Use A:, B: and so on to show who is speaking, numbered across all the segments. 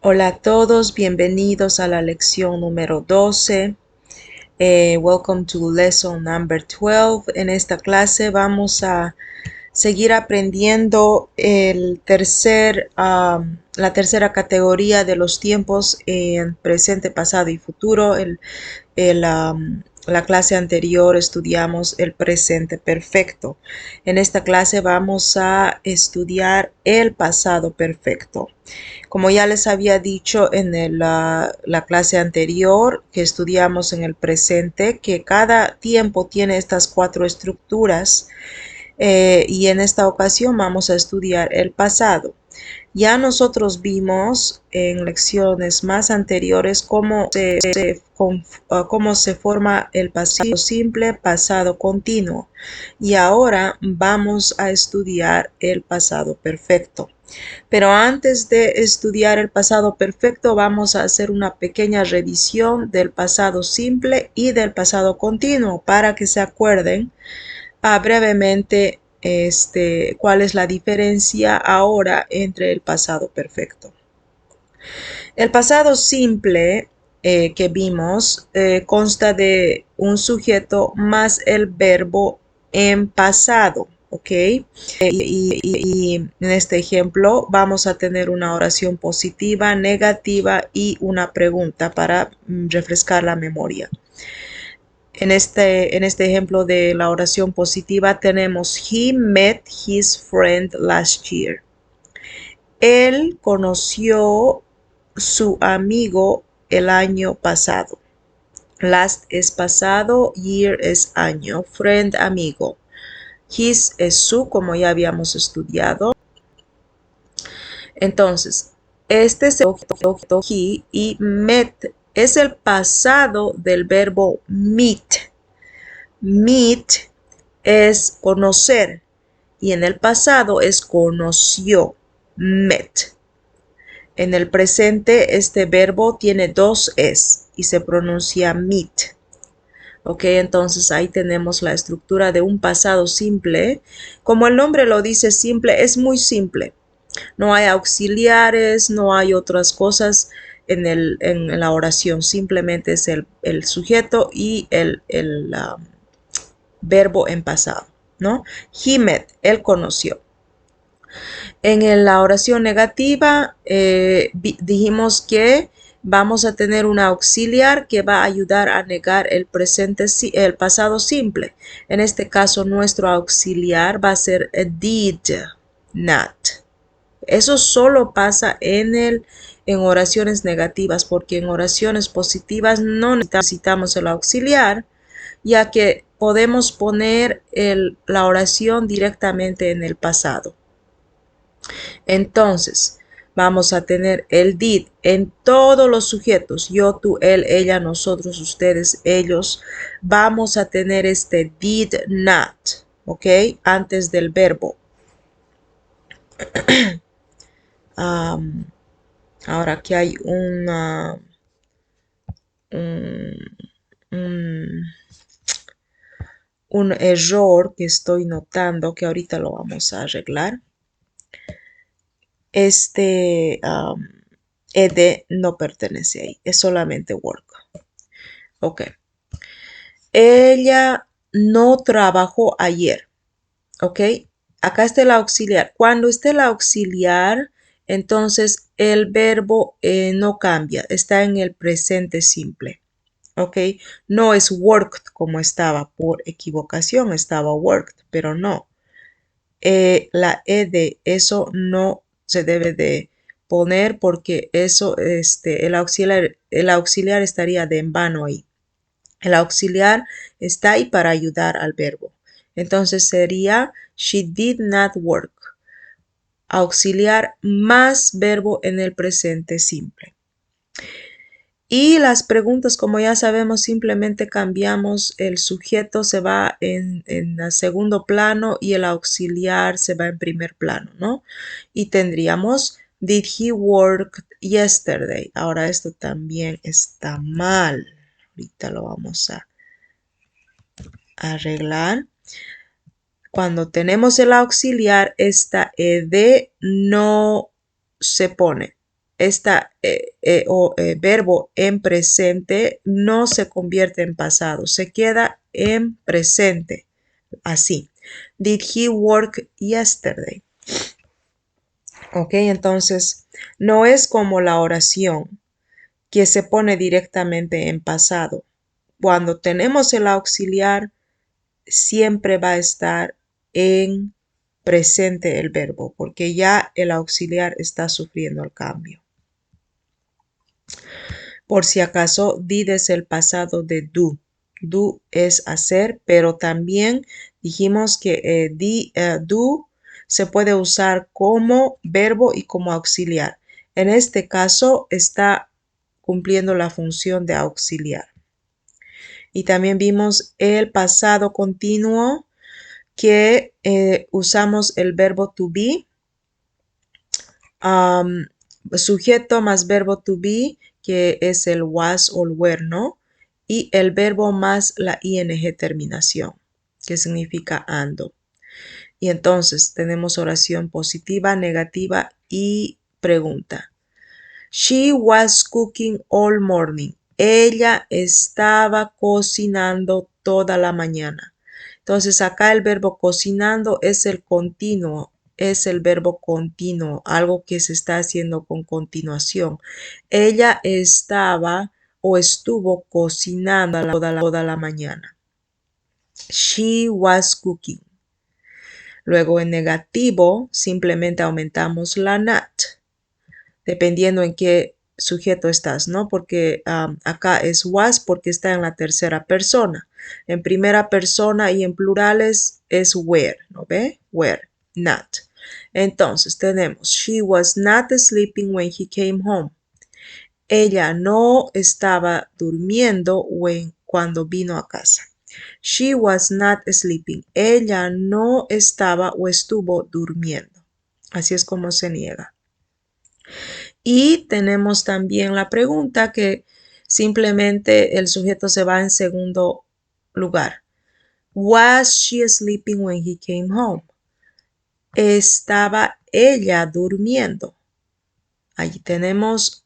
A: Hola a todos, bienvenidos a la lección número 12. Welcome to lesson number 12. En esta clase vamos a seguir aprendiendo la tercera categoría de los tiempos en presente, pasado y futuro. La clase anterior estudiamos el presente perfecto. En esta clase vamos a estudiar el pasado perfecto. Como ya les había dicho en la clase anterior que estudiamos en el presente, que cada tiempo tiene estas cuatro estructuras y en esta ocasión vamos a estudiar el pasado. Ya nosotros vimos en lecciones más anteriores cómo se forma el pasado simple, pasado continuo. Y ahora vamos a estudiar el pasado perfecto. Pero antes de estudiar el pasado perfecto, vamos a hacer una pequeña revisión del pasado simple y del pasado continuo para que se acuerden brevemente cuál es la diferencia ahora entre el pasado perfecto. El pasado simple que vimos consta de un sujeto más el verbo en pasado, ¿ok? Y en este ejemplo vamos a tener una oración positiva, negativa y una pregunta para refrescar la memoria. En este ejemplo de la oración positiva tenemos He met his friend last year. Él conoció su amigo el año pasado. Last es pasado, year es año, friend amigo. His es su, como ya habíamos estudiado. Entonces, este es el he y met es el pasado del verbo meet. Meet es conocer y en el pasado es conoció, met. En el presente este verbo tiene dos es y se pronuncia meet. Ok, entonces ahí tenemos la estructura de un pasado simple. Como el nombre lo dice simple, es muy simple. No hay auxiliares, no hay otras cosas en la oración. Simplemente es el sujeto y el verbo en pasado, ¿no? He met, él conoció. En la oración negativa dijimos que vamos a tener un auxiliar que va a ayudar a negar el pasado simple. En este caso, nuestro auxiliar va a ser did not. Eso solo pasa en oraciones negativas, porque en oraciones positivas no necesitamos el auxiliar, ya que podemos poner la oración directamente en el pasado. Entonces, vamos a tener el did en todos los sujetos, yo, tú, él, ella, nosotros, ustedes, ellos. Vamos a tener este did not, ¿ok? Antes del verbo. Ahora aquí hay un, un error que estoy notando que ahorita lo vamos a arreglar. Ed no pertenece ahí, es solamente work. Ok. Ella no trabajó ayer. Ok. Acá está el auxiliar. Cuando esté el auxiliar, entonces el verbo no cambia. Está en el presente simple. Ok. No es worked como estaba por equivocación. Estaba worked, pero no. La ed, eso no se debe de poner porque eso, el auxiliar estaría de en vano ahí. El auxiliar está ahí para ayudar al verbo. Entonces sería she did not work. Auxiliar más verbo en el presente simple. Y las preguntas, como ya sabemos, simplemente cambiamos el sujeto, se va en el segundo plano y el auxiliar se va en primer plano, ¿no? Y tendríamos, did he work yesterday? Ahora esto también está mal. Ahorita lo vamos a arreglar. Cuando tenemos el auxiliar, esta ed no se pone. verbo en presente no se convierte en pasado, se queda en presente. Así. Did he work yesterday? Ok, entonces no es como la oración que se pone directamente en pasado. Cuando tenemos el auxiliar, siempre va a estar en presente el verbo, porque ya el auxiliar está sufriendo el cambio. Por si acaso, did es el pasado de do. Do es hacer, pero también dijimos que do se puede usar como verbo y como auxiliar. En este caso está cumpliendo la función de auxiliar. Y también vimos el pasado continuo que usamos el verbo to be, sujeto más verbo to be, que es el was o el were, ¿no? Y el verbo más la ing terminación, que significa ando. Y entonces tenemos oración positiva, negativa y pregunta. She was cooking all morning. Ella estaba cocinando toda la mañana. Entonces acá el verbo cocinando es el continuo, es el verbo continuo, algo que se está haciendo con continuación. Ella estaba o estuvo cocinando toda la mañana. She was cooking. Luego en negativo simplemente aumentamos la not, dependiendo en qué sujeto estás, ¿no? Porque acá es was porque está en la tercera persona. En primera persona y en plurales es were, ¿no ve? Were, not. Entonces tenemos, she was not sleeping when he came home. Ella no estaba durmiendo cuando vino a casa. She was not sleeping. Ella no estaba o estuvo durmiendo. Así es como se niega. Y tenemos también la pregunta que simplemente el sujeto se va en segundo lugar. Was she sleeping when he came home? ¿Estaba ella durmiendo? Allí tenemos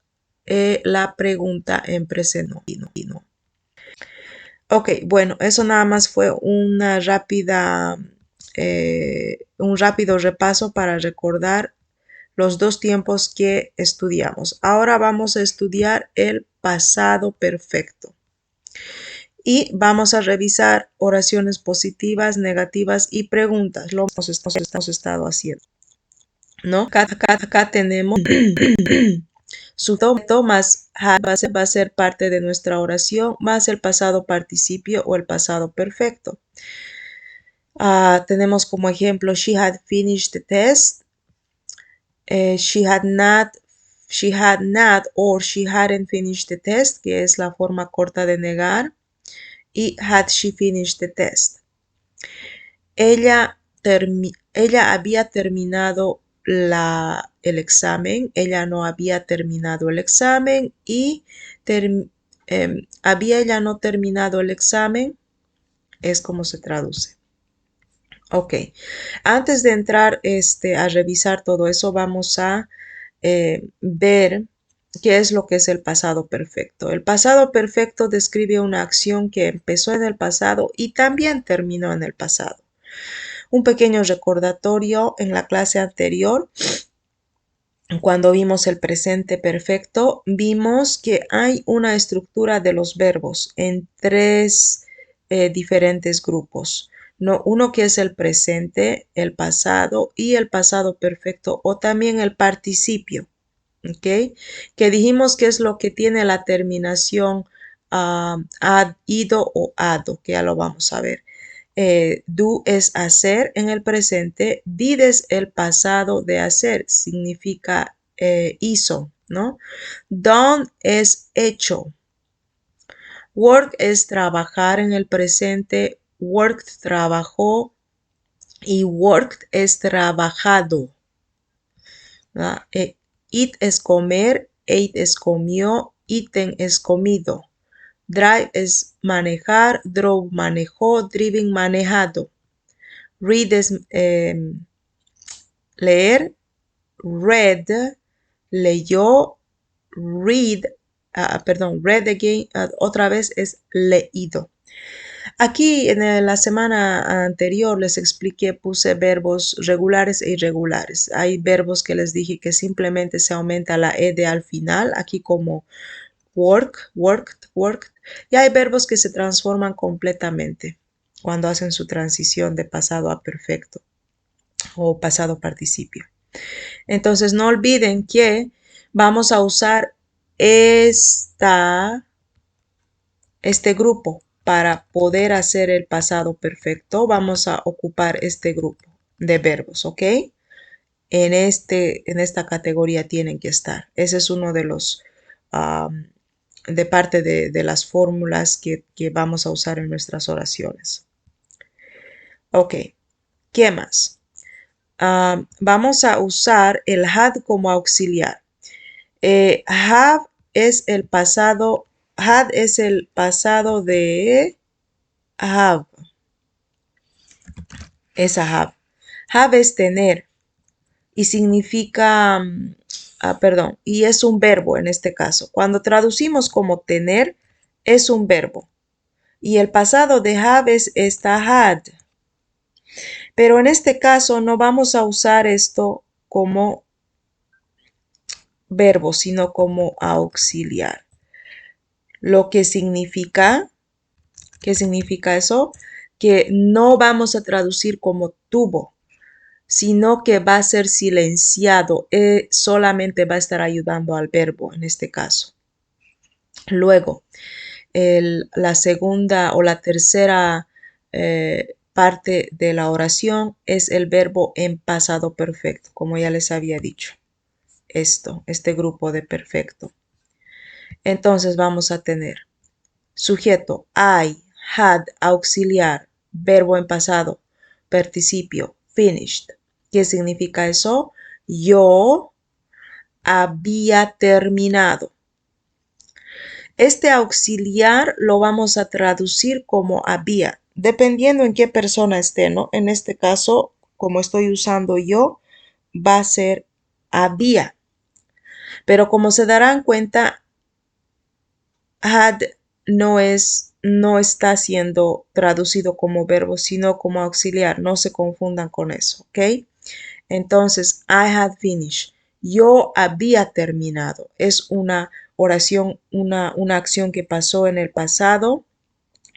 A: la pregunta en presente. Ok, bueno, eso nada más fue una un rápido repaso para recordar los dos tiempos que estudiamos. Ahora vamos a estudiar el pasado perfecto. Y vamos a revisar oraciones positivas, negativas y preguntas. Lo que hemos estado haciendo, ¿no? Acá tenemos sujeto más va a ser parte de nuestra oración, más el pasado participio o el pasado perfecto. Tenemos como ejemplo, she had finished the test. She had not or she hadn't finished the test, que es la forma corta de negar. Y had she finished the test. Ella había terminado el examen, ella no había terminado el examen y había ella no terminado el examen, es como se traduce. Ok, antes de entrar a revisar todo eso, vamos a ver qué es lo que es el pasado perfecto. El pasado perfecto describe una acción que empezó en el pasado y también terminó en el pasado. Un pequeño recordatorio en la clase anterior, cuando vimos el presente perfecto, vimos que hay una estructura de los verbos en tres diferentes grupos. Uno que es el presente, el pasado y el pasado perfecto o también el participio. ¿Ok? Que dijimos que es lo que tiene la terminación ad, ido o ado, que ya lo vamos a ver. Do es hacer en el presente, did es el pasado de hacer, significa hizo, ¿no? Done es hecho. Work es trabajar en el presente, worked trabajó y worked es trabajado. Eat es comer, ate es comió, eaten es comido. Drive es manejar, drove manejó, driven manejado. Read es leer, read leyó read, read again, otra vez es leído. Aquí en la semana anterior les expliqué, puse verbos regulares e irregulares. Hay verbos que les dije que simplemente se aumenta la ed al final, aquí como work, worked, worked. Y hay verbos que se transforman completamente cuando hacen su transición de pasado a perfecto o pasado participio. Entonces no olviden que vamos a usar este grupo para poder hacer el pasado perfecto. Vamos a ocupar este grupo de verbos, ¿ok? En esta categoría tienen que estar. Ese es uno de los, de parte de las fórmulas que vamos a usar en nuestras oraciones. Ok, ¿qué más? Vamos a usar el had como auxiliar. Have es el pasado, had es el pasado de have. Es a have. Have es tener y significa, y es un verbo en este caso. Cuando traducimos como tener, es un verbo. Y el pasado de have es esta had. Pero en este caso no vamos a usar esto como verbo, sino como auxiliar. Lo que significa, ¿qué significa eso? Que no vamos a traducir como tuvo, sino que va a ser silenciado, solamente va a estar ayudando al verbo en este caso. Luego, la segunda o la tercera parte de la oración es el verbo en pasado perfecto, como ya les había dicho. Este grupo de perfecto. Entonces vamos a tener sujeto, I, had, auxiliar, verbo en pasado, participio, finished. ¿Qué significa eso? Yo había terminado. Este auxiliar lo vamos a traducir como había, dependiendo en qué persona esté, ¿no? En este caso, como estoy usando yo, va a ser había. Pero como se darán cuenta, had no está siendo traducido como verbo, sino como auxiliar. No se confundan con eso, ¿ok? Entonces, I had finished. Yo había terminado. Es una oración, una acción que pasó en el pasado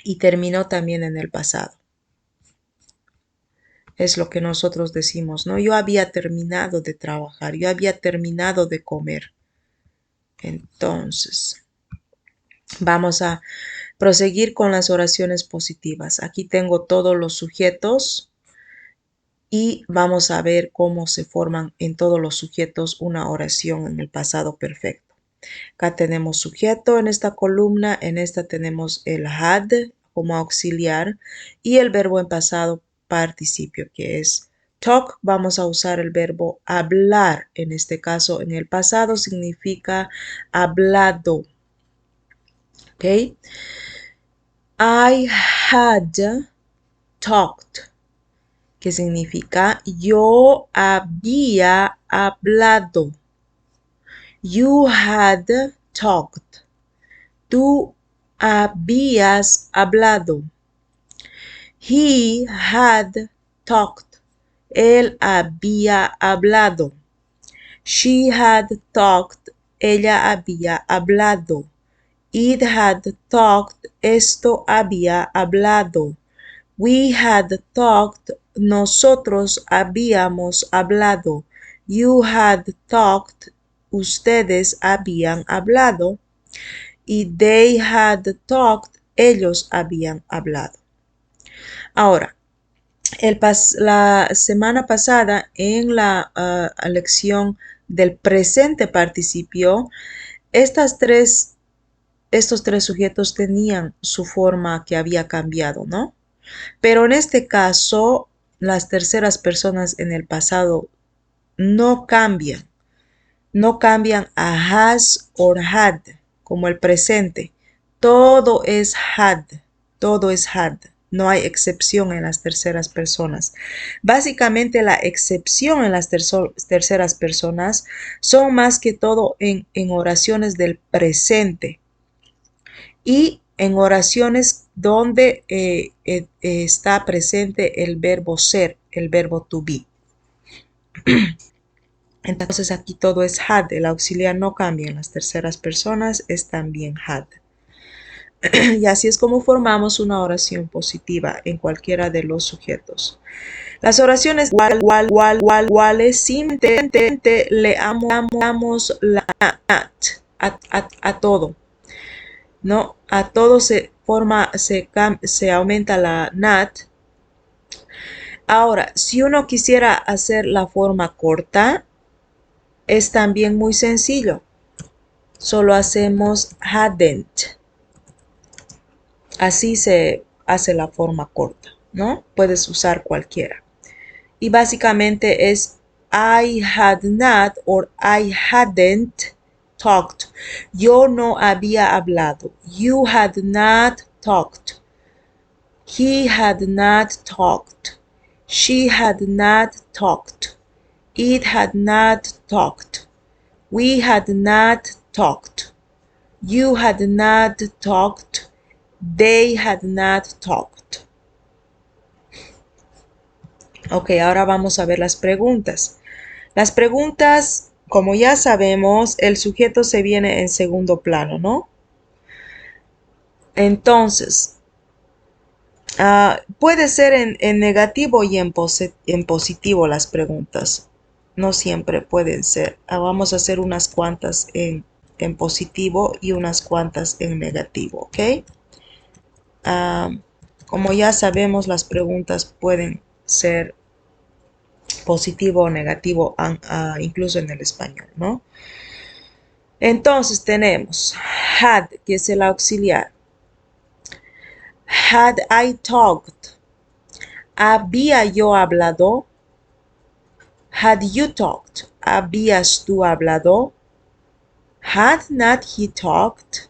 A: y terminó también en el pasado. Es lo que nosotros decimos, ¿no? Yo había terminado de trabajar. Yo había terminado de comer. Entonces, vamos a proseguir con las oraciones positivas. Aquí tengo todos los sujetos y vamos a ver cómo se forman en todos los sujetos una oración en el pasado perfecto. Acá tenemos sujeto en esta columna, en esta tenemos el had como auxiliar y el verbo en pasado participio que es talk. Vamos a usar el verbo hablar. En este caso, en el pasado significa hablado. ¿Ok? I had talked, que significa yo había hablado. You had talked. Tú habías hablado. He had talked. Él había hablado. She had talked. Ella había hablado. It had talked. Esto había hablado. We had talked. Nosotros habíamos hablado. You had talked. Ustedes habían hablado. Y they had talked. Ellos habían hablado. Ahora, la semana pasada en la lección del presente participio, estos tres sujetos tenían su forma que había cambiado, ¿no? Pero en este caso, las terceras personas en el pasado no cambian. No cambian a has or had, como el presente. Todo es had. Todo es had. No hay excepción en las terceras personas. Básicamente la excepción en las terceras personas son más que todo en oraciones del presente y en oraciones donde está presente el verbo ser, el verbo to be. Entonces aquí todo es had, el auxiliar no cambia en las terceras personas, es también had. Y así es como formamos una oración positiva en cualquiera de los sujetos. Las oraciones iguales simplemente le damos la at a todo, ¿no? A todo se aumenta la nat. Ahora, si uno quisiera hacer la forma corta, es también muy sencillo. Solo hacemos hadn't. Así se hace la forma corta, ¿no? Puedes usar cualquiera. Y básicamente es I had not or I hadn't talked. Yo no había hablado. You had not talked. He had not talked. She had not talked. It had not talked. We had not talked. You had not talked. They had not talked. Ok, ahora vamos a ver las preguntas. Las preguntas, como ya sabemos, el sujeto se viene en segundo plano, ¿no? Entonces, puede ser en negativo y en positivo las preguntas. No siempre pueden ser. Vamos a hacer unas cuantas en positivo y unas cuantas en negativo, ¿ok? Como ya sabemos, las preguntas pueden ser positivo o negativo, incluso en el español, ¿no? Entonces tenemos had, que es el auxiliar. Had I talked? ¿Había yo hablado? Had you talked? ¿Habías tú hablado? Had not he talked?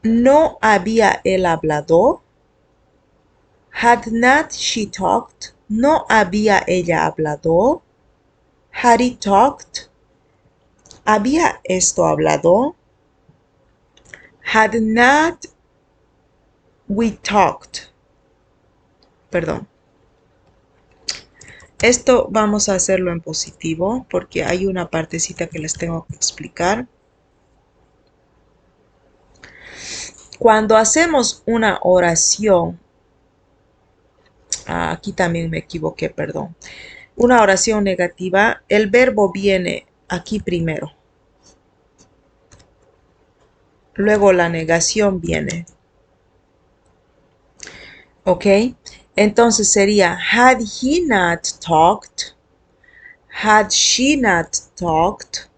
A: ¿No había él hablado? Had not she talked? ¿No había ella hablado? Had he talked? ¿Había esto hablado? Had not we talked? Perdón. Esto vamos a hacerlo en positivo porque hay una partecita que les tengo que explicar. Cuando hacemos una oración, aquí también me equivoqué, perdón. Una oración negativa, el verbo viene aquí primero. Luego la negación viene. ¿Ok? Entonces sería, had he not talked? Had she not talked?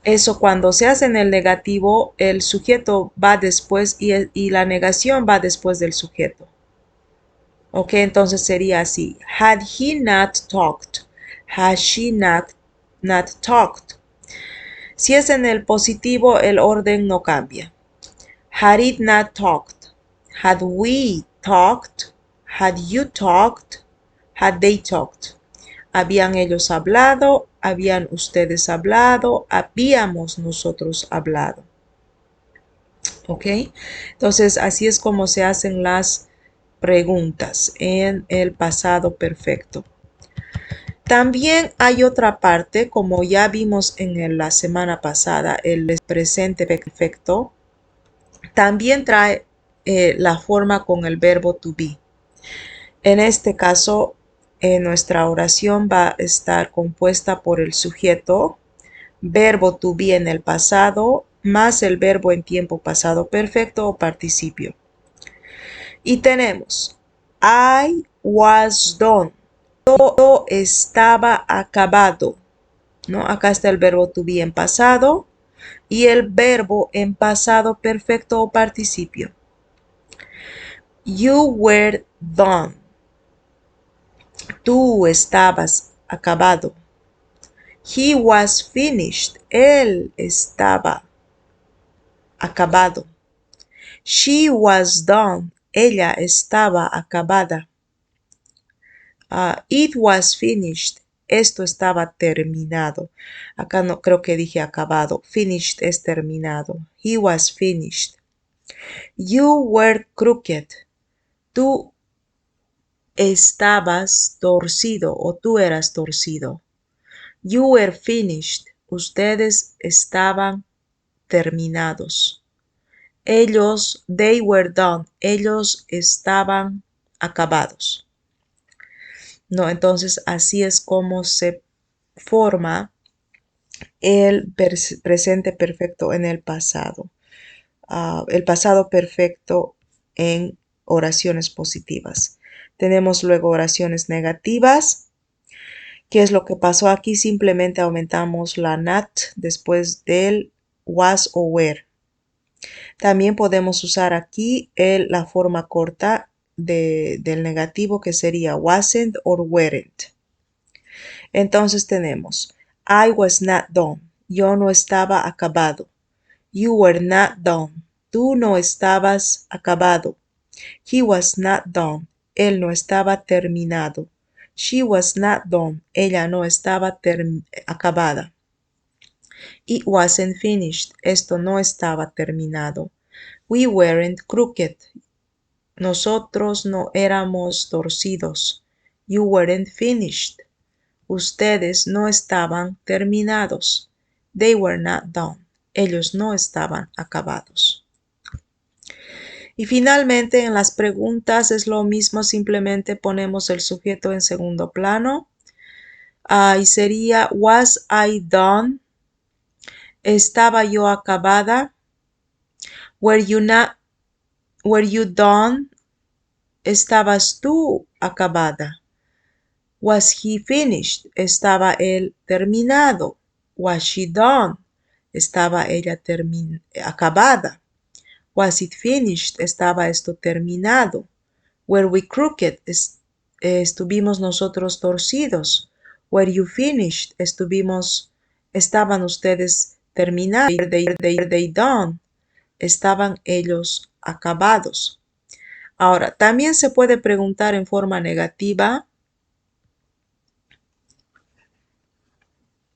A: Eso cuando se hace en el negativo, el sujeto va después y la negación va después del sujeto. Ok, entonces sería así. Had he not talked? Had she not talked? Si es en el positivo, el orden no cambia. Had it not talked? Had we talked? Had you talked? Had they talked? ¿Habían ellos hablado? ¿Habían ustedes hablado? ¿Habíamos nosotros hablado? ¿Ok? Entonces, así es como se hacen las preguntas en el pasado perfecto. También hay otra parte, como ya vimos en la semana pasada, el presente perfecto. También trae la forma con el verbo to be. En este caso, nuestra oración va a estar compuesta por el sujeto, verbo to be en el pasado, más el verbo en tiempo pasado perfecto o participio. Y tenemos, I was done. Todo estaba acabado, ¿no? Acá está el verbo to be en pasado y el verbo en pasado perfecto o participio. You were done. Tú estabas acabado. He was finished. Él estaba acabado. She was done. Ella estaba acabada. It was finished. Esto estaba terminado. Acá no creo que dije acabado. Finished es terminado. He was finished. You were crooked. Tú estabas torcido o tú eras torcido. You were finished. Ustedes estaban terminados. Ellos, they were done. Ellos estaban acabados. No, entonces así es como se forma el presente perfecto en el pasado. El pasado perfecto en oraciones positivas. Tenemos luego oraciones negativas. ¿Qué es lo que pasó aquí? Simplemente aumentamos la not después del was o were. También podemos usar aquí la forma corta del negativo que sería wasn't or weren't. Entonces tenemos I was not done. Yo no estaba acabado. You were not done. Tú no estabas acabado. He was not done. Él no estaba terminado. She was not done. Ella no estaba acabada. It wasn't finished. Esto no estaba terminado. We weren't crooked. Nosotros no éramos torcidos. You weren't finished. Ustedes no estaban terminados. They were not done. Ellos no estaban acabados. Y finalmente en las preguntas es lo mismo, simplemente ponemos el sujeto en segundo plano. Y sería, was I done? ¿Estaba yo acabada? Were you done? ¿Estabas tú acabada? Was he finished? ¿Estaba él terminado? Was she done? ¿Estaba ella acabada? Was it finished? ¿Estaba esto terminado? Were we crooked? ¿Estuvimos nosotros torcidos? Were you finished? ¿Estaban ustedes terminados? Were they done? ¿Estaban ellos acabados? Ahora, también se puede preguntar en forma negativa.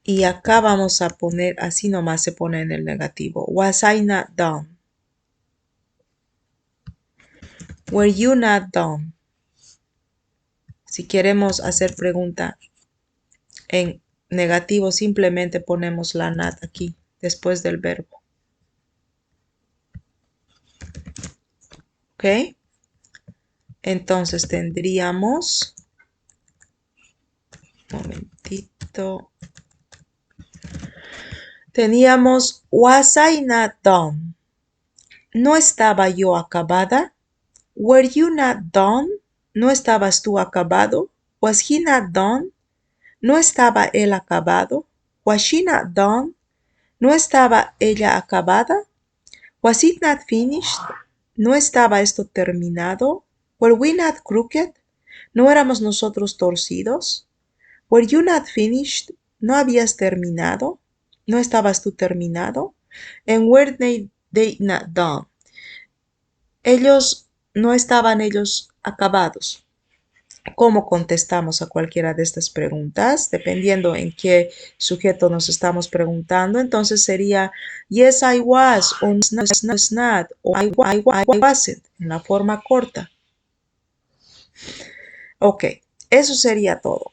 A: Y acá vamos a poner, así nomás se pone en el negativo. Was I not done? Were you not done? Si queremos hacer pregunta en negativo, simplemente ponemos la not aquí, después del verbo. ¿Ok? Entonces tendríamos, un momentito, teníamos was I not done? ¿No estaba yo acabada? Were you not done? ¿No estabas tú acabado? Was he not done? ¿No estaba él acabado? Was she not done? ¿No estaba ella acabada? Was it not finished? ¿No estaba esto terminado? Were we not crooked? ¿No éramos nosotros torcidos? Were you not finished? ¿No habías terminado? ¿No estabas tú terminado? And were they not done? No estaban ellos acabados. ¿Cómo contestamos a cualquiera de estas preguntas? Dependiendo en qué sujeto nos estamos preguntando, entonces sería yes I was, o not, o I wasn't, en la forma corta. Ok, eso sería todo.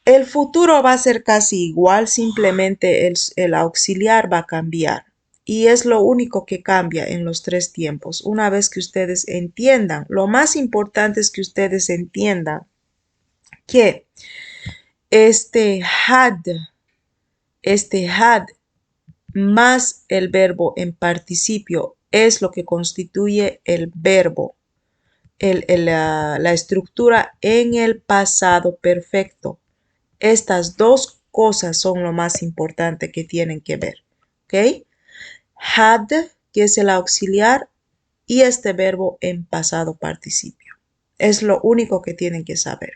A: El futuro va a ser casi igual, simplemente el auxiliar va a cambiar. Y es lo único que cambia en los tres tiempos. Una vez que ustedes entiendan, lo más importante es que ustedes entiendan que este had más el verbo en participio es lo que constituye el verbo, la estructura en el pasado perfecto. Estas dos cosas son lo más importante que tienen que ver. ¿Ok? Had, que es el auxiliar, y este verbo en pasado participio. Es lo único que tienen que saber.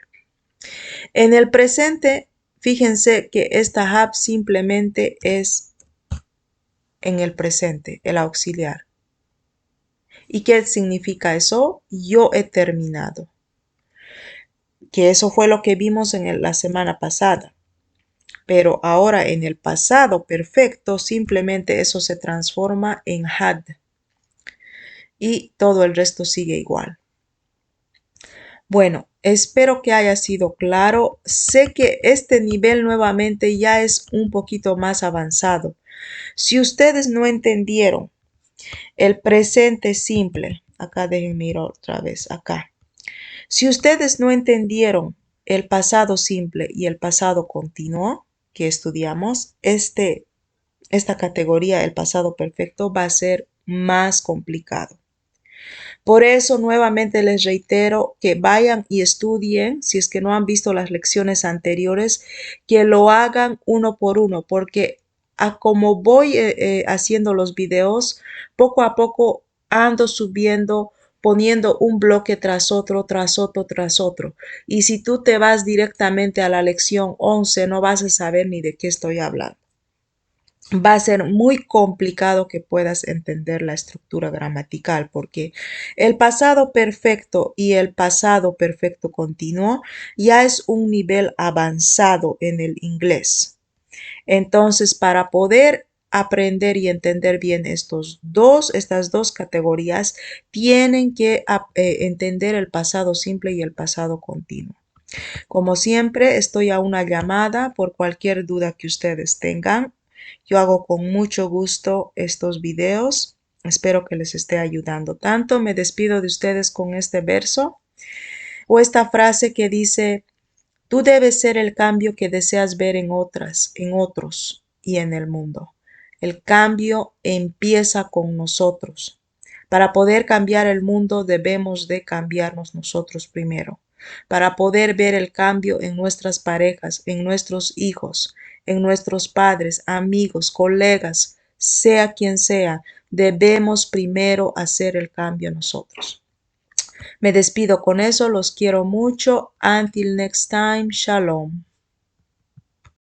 A: En el presente, fíjense que esta have simplemente es en el presente, el auxiliar. ¿Y qué significa eso? Yo he terminado. Que eso fue lo que vimos en la semana pasada. Pero ahora en el pasado perfecto, simplemente eso se transforma en had. Y todo el resto sigue igual. Bueno, espero que haya sido claro. Sé que este nivel nuevamente ya es un poquito más avanzado. Si ustedes no entendieron el presente simple, acá déjenme mirar otra vez, acá. Si ustedes no entendieron el pasado simple y el pasado continuo que estudiamos, esta categoría, el pasado perfecto, va a ser más complicado. Por eso nuevamente les reitero que vayan y estudien, si es que no han visto las lecciones anteriores, que lo hagan uno por uno, porque a como voy haciendo los videos, poco a poco ando subiendo, poniendo un bloque tras otro, tras otro, tras otro. Y si tú te vas directamente a la lección 11, no vas a saber ni de qué estoy hablando. Va a ser muy complicado que puedas entender la estructura gramatical porque el pasado perfecto y el pasado perfecto continuo ya es un nivel avanzado en el inglés. Entonces, para poder aprender y entender bien estas dos categorías, tienen que entender el pasado simple y el pasado continuo. Como siempre, estoy a una llamada por cualquier duda que ustedes tengan. Yo hago con mucho gusto estos videos. Espero que les esté ayudando tanto. Me despido de ustedes con este verso o esta frase que dice, tú debes ser el cambio que deseas ver en otros y en el mundo. El cambio empieza con nosotros. Para poder cambiar el mundo debemos de cambiarnos nosotros primero. Para poder ver el cambio en nuestras parejas, en nuestros hijos, en nuestros padres, amigos, colegas, sea quien sea, debemos primero hacer el cambio nosotros. Me despido con eso, los quiero mucho. Until next time, shalom.